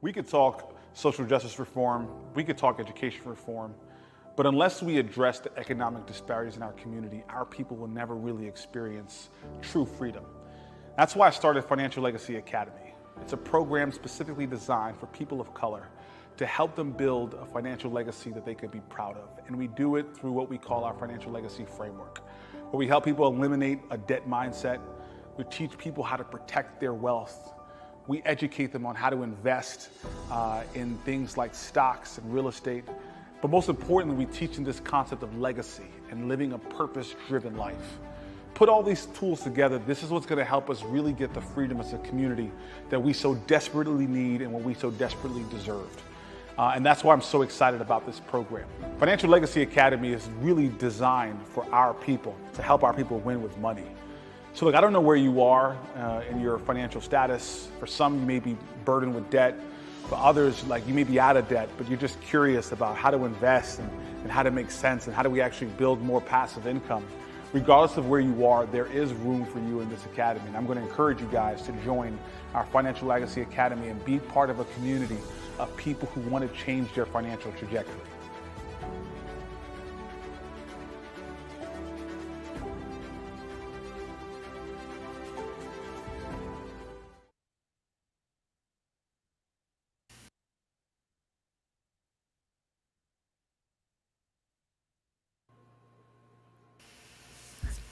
We could talk social justice reform, we could talk education reform, but unless we address the economic disparities in our community, our people will never really experience true freedom. That's why I started Financial Legacy Academy. It's a program specifically designed for people of color to help them build a financial legacy that they could be proud of. And we do it through what we call our financial legacy framework, where we help people eliminate a debt mindset. We teach people how to protect their wealth. We educate them on how to invest in things like stocks and real estate. But most importantly, we teach them this concept of legacy and living a purpose-driven life. Put all these tools together, this is what's gonna help us really get the freedom as a community that we so desperately need and what we so desperately deserved. And that's why I'm so excited about this program. Financial Legacy Academy is really designed for our people, to help our people win with money. So look, I don't know where you are in your financial status. For some, you may be burdened with debt. For others, like you may be out of debt, but you're just curious about how to invest and how to make sense and how do we actually build more passive income. Regardless of where you are, there is room for you in this academy. And I'm going to encourage you guys to join our Financial Legacy Academy and be part of a community of people who want to change their financial trajectory.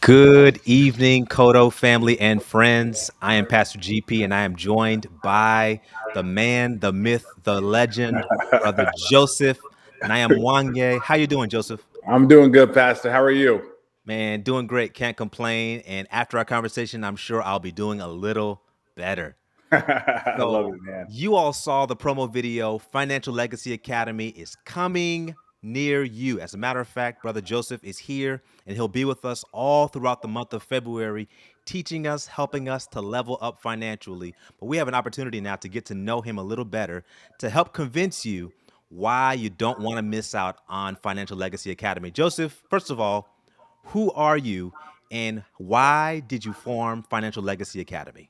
Good evening, COTO family and friends. I am Pastor GP, and I am joined by the man, the myth, the legend, Brother Joseph Nyamwange. How you doing, Joseph? I'm doing good, Pastor. How are you? Man, doing great. Can't complain. And after our conversation, I'm sure I'll be doing a little better. I love So it, man. you all saw the promo video. Financial Legacy Academy is coming near you. As a matter of fact, Brother Joseph is here, and he'll be with us all throughout the month of February, teaching us, helping us to level up financially. But we have an opportunity now to get to know him a little better, to help convince you why you don't want to miss out on Financial Legacy Academy. Joseph, first of all, who are you, and why did you form Financial Legacy Academy?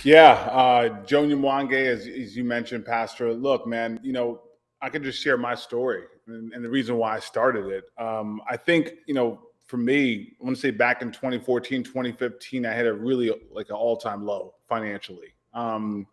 Yeah, Joe Nyamwange, as you mentioned, Pastor. Look, man, I could just share my story and the reason why I started it. I think, for me, I want to say back in 2014, 2015, I had a really like an all-time low financially. I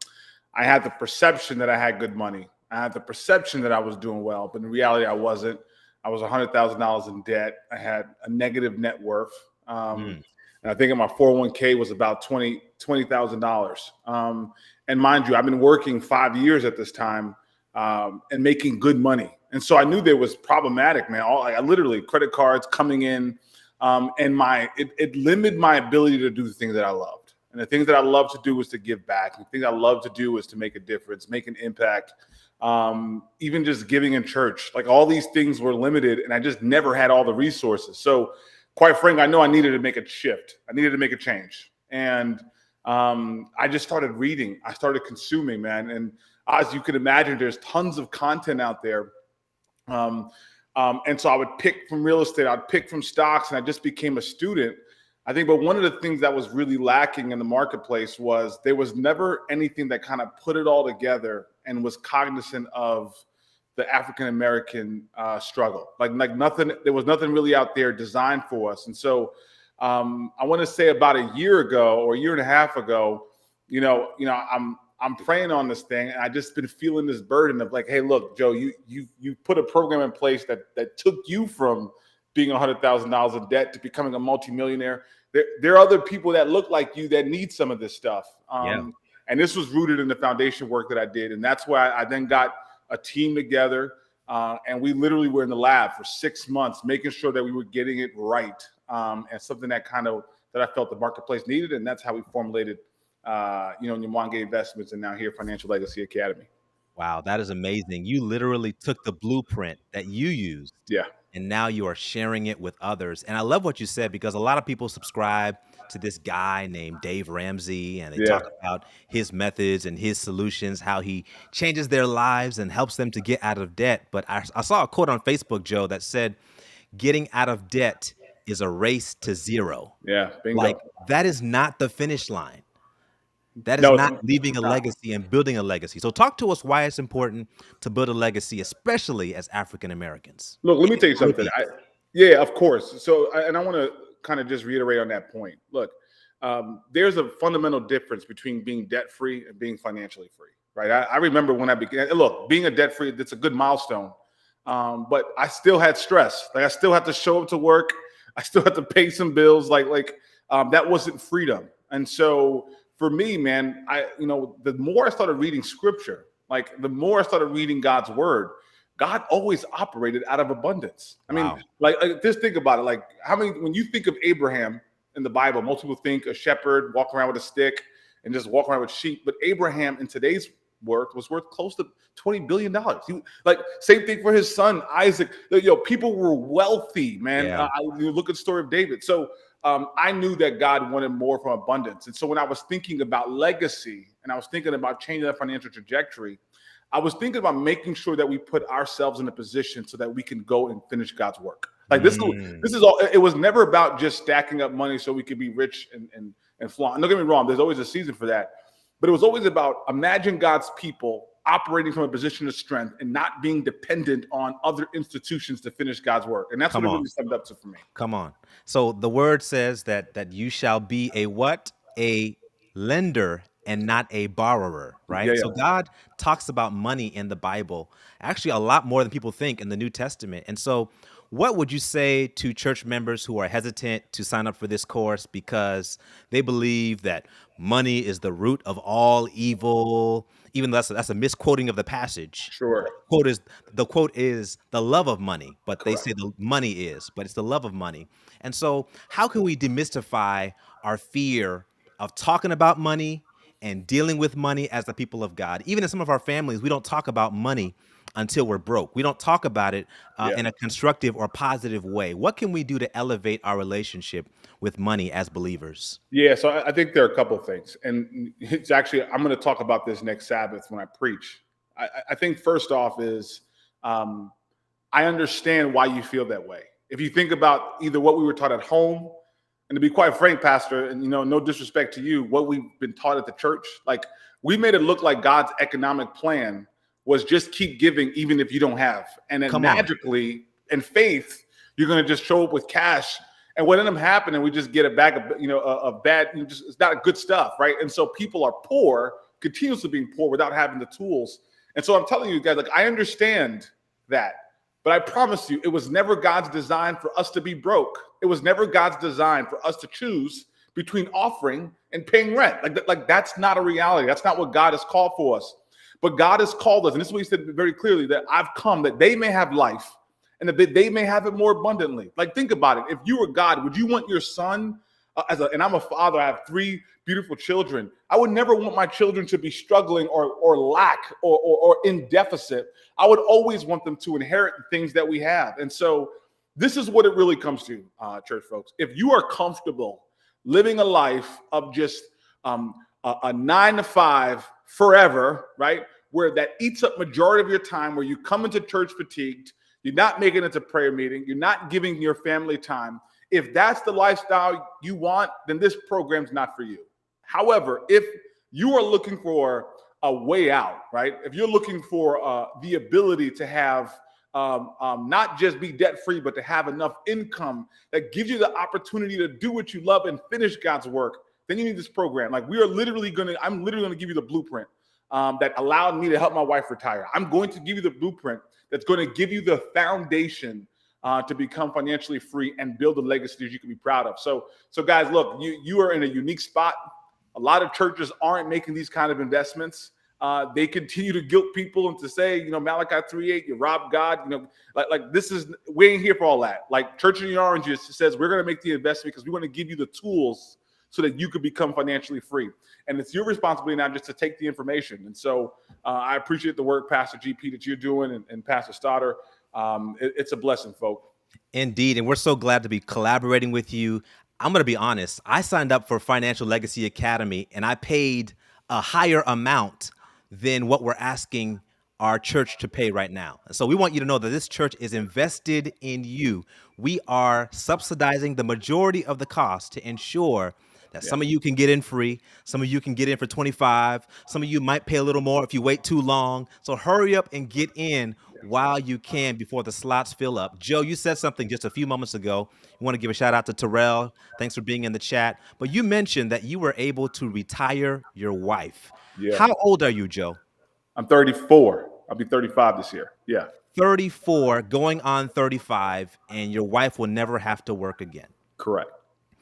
had the perception that I had good money. I had the perception that I was doing well, but in reality, I wasn't. I was $100,000 in debt. I had a negative net worth. And I think my 401k was about $20,000. And mind you, I've been working 5 years at this time and making good money. And so I knew there was problematic, man. I literally credit cards coming in, and it limited my ability to do the things that I loved. And the things that I love to do was to give back. And the things I love to do is to make a difference, make an impact. Even just giving in church, like all these things were limited, and I just never had all the resources. So quite frankly, I know I needed to make a shift. I needed to make a change. And I just started reading. I started consuming, man. And as you can imagine, there's tons of content out there. And so I would pick from real estate, I'd pick from stocks, and I just became a student. I think, but one of the things that was really lacking in the marketplace was there was never anything that kind of put it all together and was cognizant of the African-American struggle. Like nothing, there was nothing really out there designed for us. And so I want to say about a year ago or a year and a half ago, I'm praying on this thing, and I just been feeling this burden of like, hey, look, Joe, you put a program in place that took you from being $100,000 in debt to becoming a multimillionaire. There are other people that look like you that need some of this stuff. And this was rooted in the foundation work that I did. And that's why I then got a team together, and we literally were in the lab for 6 months, making sure that we were getting it right, and something that I felt the marketplace needed, and that's how we formulated, Nyamwange Investments, and now here Financial Legacy Academy. Wow, that is amazing. You literally took the blueprint that you used, Yeah. and now you are sharing it with others. And I love what you said, because a lot of people subscribe to this guy named Dave Ramsey, and they Yeah. talk about his methods and his solutions, how he changes their lives and helps them to get out of debt. But I saw a quote on Facebook, Joe, that said, getting out of debt is a race to zero. Yeah. Bingo. Like, that is not the finish line. That is not No, leaving it's a not. legacy and building a legacy. So talk to us why it's important to build a legacy, especially as African Americans. Look, let me Even tell you Puerto something. Ricans. Yeah, of course. And I want to kind of just reiterate on that point. Look, there's a fundamental difference between being debt free and being financially free, right? I remember when I began. And look, being a debt free, that's a good milestone. But I still had stress. Like I still had to show up to work. I still had to pay some bills. That wasn't freedom. And so for me, man, the more I started reading scripture, like the more I started reading God's word, God always operated out of abundance. I mean, Wow. just think about it. Like, how many, when you think of Abraham in the Bible, most people think a shepherd walking around with a stick and just walking around with sheep. But Abraham, in today's worth, was worth close to $20 billion. Same thing for his son Isaac. People were wealthy, man. Yeah. You look at the story of David. So I knew that God wanted more from abundance. And so when I was thinking about legacy and I was thinking about changing that financial trajectory, I was thinking about making sure that we put ourselves in a position so that we can go and finish God's work. Like this is all. It was never about just stacking up money so we could be rich and flaunt. And don't get me wrong, there's always a season for that, but it was always about imagine God's people operating from a position of strength and not being dependent on other institutions to finish God's work. And that's what Come it on. really summed up to for me. Come on. So the word says that you shall be a what? A lender and not a borrower, Yeah, right? So yeah, God talks about money in the Bible, actually a lot more than people think in the New Testament. And so what would you say to church members who are hesitant to sign up for this course because they believe that money is the root of all evil, even though that's a misquoting of the passage. sure, The quote is the love of money, but they say correct. the money is, but it's the love of money. And so, how can we demystify our fear of talking about money and dealing with money as the people of God? Even in some of our families, we don't talk about money until we're broke. We don't talk about it Yeah. in a constructive or positive way. What can we do to elevate our relationship with money as believers? Yeah, so I think there are a couple of things, and it's actually I'm going to talk about this next Sabbath when I preach. I think first off is um, I understand why you feel that way. If you think about either what we were taught at home, and to be quite frank, Pastor, and no disrespect to you, what we've been taught at the church, like we made it look like God's economic plan was just keep giving even if you don't have, and then Come on. magically in faith you're going to just show up with cash. And what ended up happening, we just get a bag of of bad, it's not good stuff, right? And so people are poor, continuously being poor without having the tools. And so I'm telling you guys, like I understand that. But I promise you, it was never God's design for us to be broke. It was never God's design for us to choose between offering and paying rent. Like that's not a reality. That's not what God has called for us. But God has called us, and this is what He said very clearly: that I've come that they may have life, and that they may have it more abundantly. Like think about it: if you were God, would you want your son? And I'm a father. I have three beautiful children. I would never want my children to be struggling or lack or in deficit. I would always want them to inherit the things that we have. And so this is what it really comes to, church folks. If you are comfortable living a life of just a 9 to 5 forever, right, where that eats up majority of your time, where you come into church fatigued, you're not making it to prayer meeting, you're not giving your family time. If that's the lifestyle you want, then this program's not for you. However, if you are looking for a way out, right? If you're looking for the ability to have not just be debt free, but to have enough income that gives you the opportunity to do what you love and finish God's work, then you need this program. Like I'm literally going to give you the blueprint that allowed me to help my wife retire. I'm going to give you the blueprint that's going to give you the foundation to become financially free and build a legacy that you can be proud of. So guys, look, you are in a unique spot. A lot of churches aren't making these kind of investments. They continue to guilt people and to say, Malachi 3:8, you rob God. Like this is, we ain't here for all that. Like Church of the Oranges says, we're going to make the investment because we want to give you the tools so that you could become financially free. And it's your responsibility now just to take the information. And so I appreciate the work, Pastor GP, that you're doing, and Pastor Stoddard. It's a blessing, folks. Indeed. And we're so glad to be collaborating with you. I'm going to be honest. I signed up for Financial Legacy Academy and I paid a higher amount than what we're asking our church to pay right now. So we want you to know that this church is invested in you. We are subsidizing the majority of the cost to ensure that Yeah. some of you can get in free, some of you can get in for 25, some of you might pay a little more if you wait too long. So hurry up and get in while you can before the slots fill up. Joe, you said something just a few moments ago. You want to give a shout out to Terrell. Thanks for being in the chat. But you mentioned that you were able to retire your wife. Yeah. How old are you, Joe? I'm 34. I'll be 35 this year. Yeah. 34, going on 35, and your wife will never have to work again. Correct.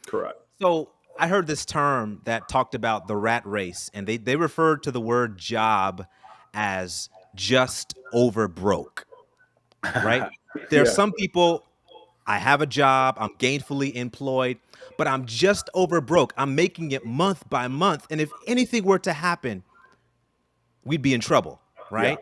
Correct. So I heard this term that talked about the rat race, and they referred to the word job as just over broke, right? There are Yeah. some people, I have a job, I'm gainfully employed, but I'm just over broke. I'm making it month by month. And if anything were to happen, we'd be in trouble, Yeah. right?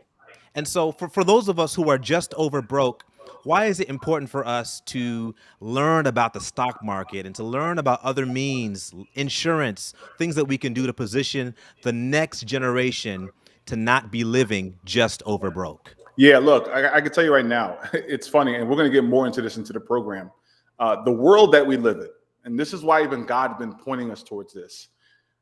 And so for those of us who are just over broke, why is it important for us to learn about the stock market and to learn about other means, insurance, things that we can do to position the next generation to not be living just over broke? Yeah, look, I can tell you right now, it's funny, and we're going to get more into this into the program. The world that we live in, and this is why even God's been pointing us towards this,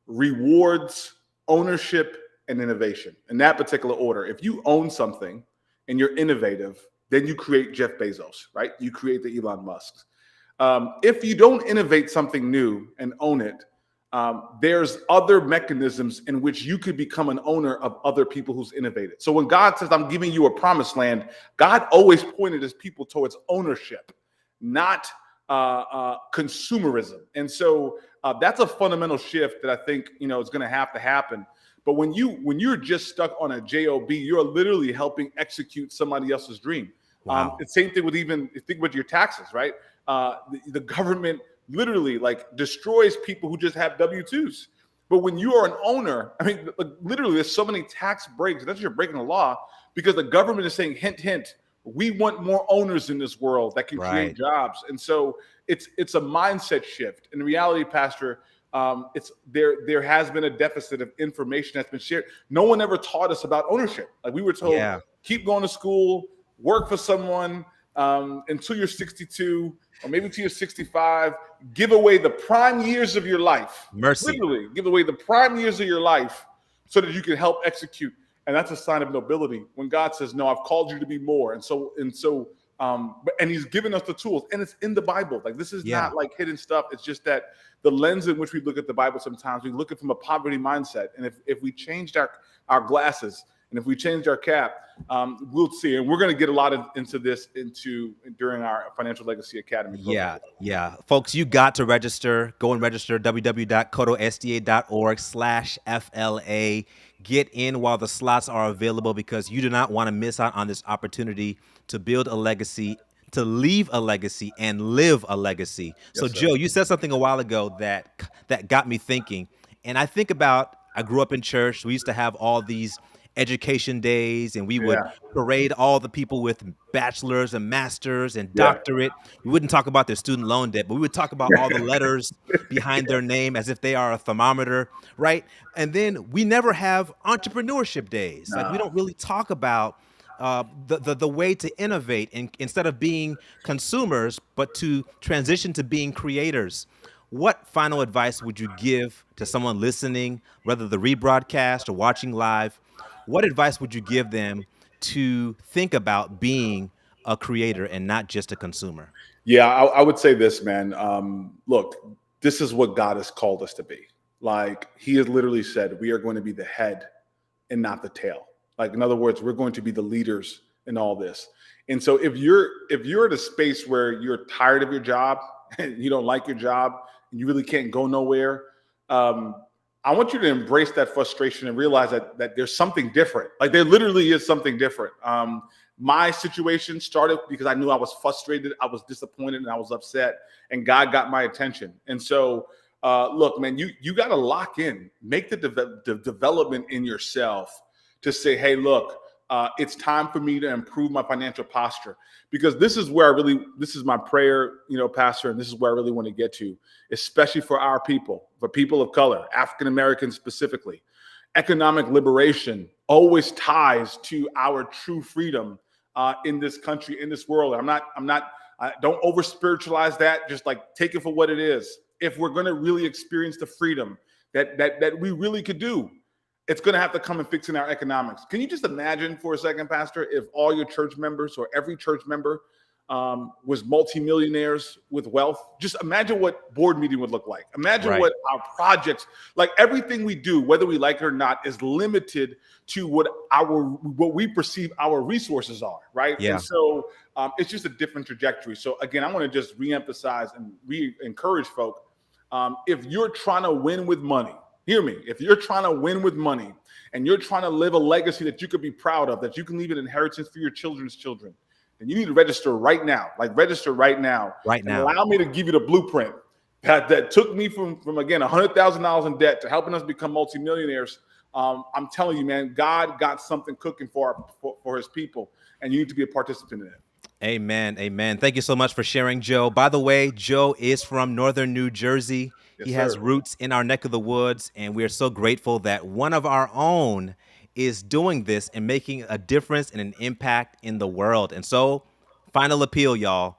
rewards ownership and innovation in that particular order. If you own something and you're innovative, then you create Jeff Bezos, right? You create the Elon Musks. If you don't innovate something new and own it, there's other mechanisms in which you could become an owner of other people who's innovated. So when God says, I'm giving you a promised land, God always pointed his people towards ownership, not consumerism. And so that's a fundamental shift that I think, is going to happen. But when you're just stuck on a job, you're literally helping execute somebody else's dream. Wow. The same thing with think with your taxes, right? The government literally destroys people who just have W-2s. But when you are an owner, I mean, literally, there's so many tax breaks. That's you're breaking the law because the government is saying, hint, hint, we want more owners in this world that can create jobs. And so it's a mindset shift. In reality, Pastor, there has been a deficit of information that's been shared. No one ever taught us about ownership. Like we were told, keep going to school, work for someone until you're 62 or maybe until you're 65. Give away the prime years of your life. Mercy. Literally, give away the prime years of your life so that you can help execute. And that's a sign of nobility when God says, no, I've called you to be more. And he's given us the tools, and it's in the Bible. Like this is not like hidden stuff. It's just that the lens in which we look at the Bible sometimes, we look at it from a poverty mindset. And if we changed our glasses and if we changed our cap, we'll see. And we're going to get a lot into this during our Financial Legacy Academy program. Yeah. Folks, you got to register. Go and register, www.cotosda.org/FLA. Get in while the slots are available because you do not want to miss out on this opportunity to build a legacy, to leave a legacy, and live a legacy. So, Joe, you said something a while ago that got me thinking. And I think about, I grew up in church. We used to have all these education days, and we would parade all the people with bachelors and masters and doctorate. We wouldn't talk about their student loan debt, but we would talk about all the letters behind their name as if they are a thermometer, right? And then we never have entrepreneurship days. Like we don't really talk about the way to innovate and instead of being consumers, but to transition to being creators. What final advice would you give to someone listening, whether the rebroadcast or watching live? What advice would you give them to think about being a creator and not just a consumer? Yeah, I would say this, man. Look, this is what God has called us to be. Like he has literally said, we are going to be the head and not the tail. Like, in other words, we're going to be the leaders in all this. And so if you're at a space where you're tired of your job and you don't like your job and you really can't go nowhere, I want you to embrace that frustration and realize that there's something different. Like there literally is something different. My situation started because I knew I was frustrated, I was disappointed, and I was upset, and God got my attention. And so, look, man, you got to lock in, make the development in yourself to say, hey, look, it's time for me to improve my financial posture, because this is my prayer, Pastor, and this is where I really want to get to, especially for our people, for people of color, African Americans specifically. Economic liberation always ties to our true freedom in this country, in this world. I don't over spiritualize that. Just like take it for what it is. if we're going to really experience the freedom that we really could do, it's going to have to come in fixing our economics. Can you just imagine for a second, Pastor, if all your church members or every church member was multimillionaires with wealth? Just imagine what board meeting would look like. Imagine what our projects, like everything we do, whether we like it or not, is limited to what we perceive our resources are, right? Yeah. And so it's just a different trajectory. So again, I want to just reemphasize and encourage folk. If you're trying to win with money, hear me. If you're trying to win with money and you're trying to live a legacy that you could be proud of, that you can leave an inheritance for your children's children, then you need to register right now. Like register right now. Right now. And allow me to give you the blueprint that took me from again $100,000 in debt to helping us become multimillionaires. I'm telling you, man, God got something cooking for His people, and you need to be a participant in it. Amen. Amen. Thank you so much for sharing, Joe. By the way, Joe is from Northern New Jersey. Yes, he has sir. roots in our neck of the woods, and we are so grateful that one of our own is doing this and making a difference and an impact in the world. And so, final appeal, y'all.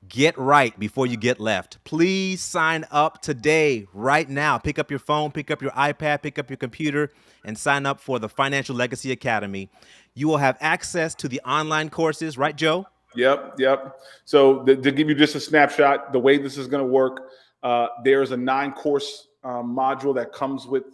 Get right before you get left. Please sign up today, right now. Pick up your phone, pick up your iPad, pick up your computer, and sign up for the Financial Legacy Academy. You will have access to the online courses, right, Joe? Yep. So to give you just a snapshot, the way this is going to work, there's a 9-course module that comes with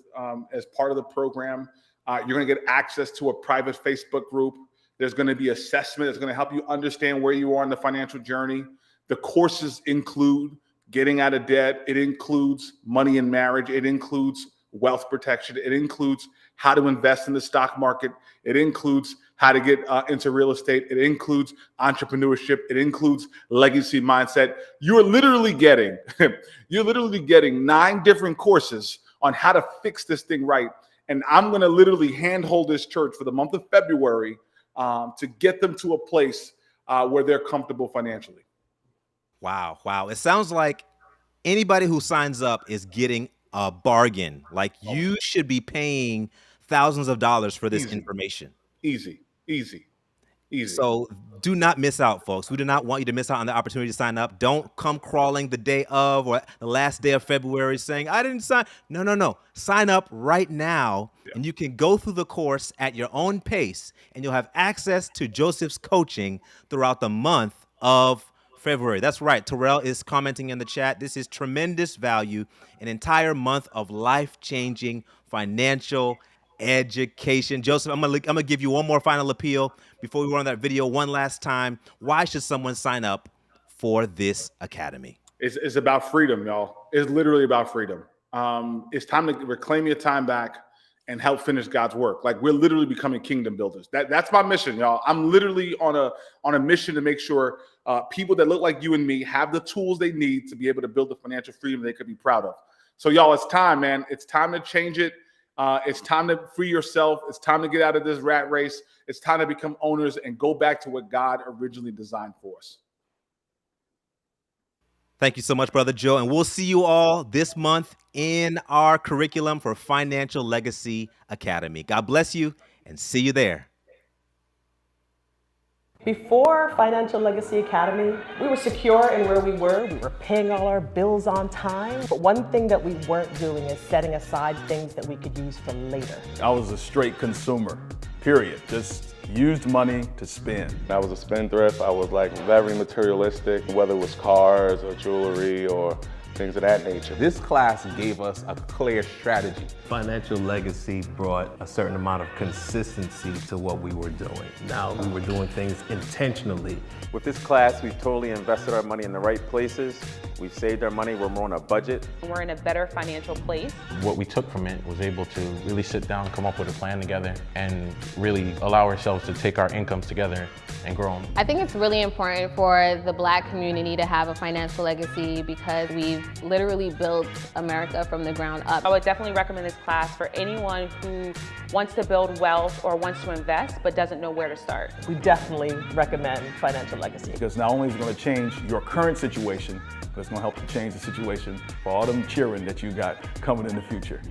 as part of the program. You're going to get access to a private Facebook group. There's going to be assessment that's going to help you understand where you are in the financial journey. The courses include getting out of debt. It includes money in marriage. It includes wealth protection. It includes how to invest in the stock market. It includes how to get into real estate. It includes entrepreneurship. It includes legacy mindset. You're literally getting 9 different courses on how to fix this thing right. And I'm going to literally handhold this church for the month of February to get them to a place where they're comfortable financially. Wow. It sounds like anybody who signs up is getting a bargain. Like you should be paying thousands of dollars for this information. Easy. So do not miss out, folks. We do not want you to miss out on the opportunity to sign up. Don't come crawling the day of or the last day of February saying, I didn't sign. No. Sign up right now, and you can go through the course at your own pace, and you'll have access to Joseph's coaching throughout the month of February. That's right. Terrell is commenting in the chat. This is tremendous value, an entire month of life-changing financial education. Joseph, I'm gonna give you one more final appeal before we run that video one last time. Why should someone sign up for this academy? It's about freedom, y'all. It's literally about freedom. It's time to reclaim your time back and help finish God's work. Like we're literally becoming kingdom builders. That's my mission, y'all. I'm literally on a mission to make sure people that look like you and me have the tools they need to be able to build the financial freedom they could be proud of. So y'all, it's time, man. It's time to change it. It's time to free yourself. It's time to get out of this rat race. It's time to become owners and go back to what God originally designed for us. Thank you so much, Brother Joe. And we'll see you all this month in our curriculum for Financial Legacy Academy. God bless you and see you there. Before Financial Legacy Academy, we were secure in where we were. We were paying all our bills on time. But one thing that we weren't doing is setting aside things that we could use for later. I was a straight consumer, period. Just used money to spend. I was a spendthrift. I was like very materialistic, whether it was cars or jewelry or things of that nature. This class gave us a clear strategy. Financial Legacy brought a certain amount of consistency to what we were doing. Now we were doing things intentionally. With this class, we've totally invested our money in the right places. We've saved our money. We're more on a budget. We're in a better financial place. What we took from it was able to really sit down, come up with a plan together, and really allow ourselves to take our incomes together and grow them. I think it's really important for the Black community to have a financial legacy because we've literally built America from the ground up. I would definitely recommend this class for anyone who wants to build wealth or wants to invest but doesn't know where to start. We definitely recommend Financial Legacy. Because not only is it going to change your current situation, but it's going to help to change the situation for all them children that you got coming in the future.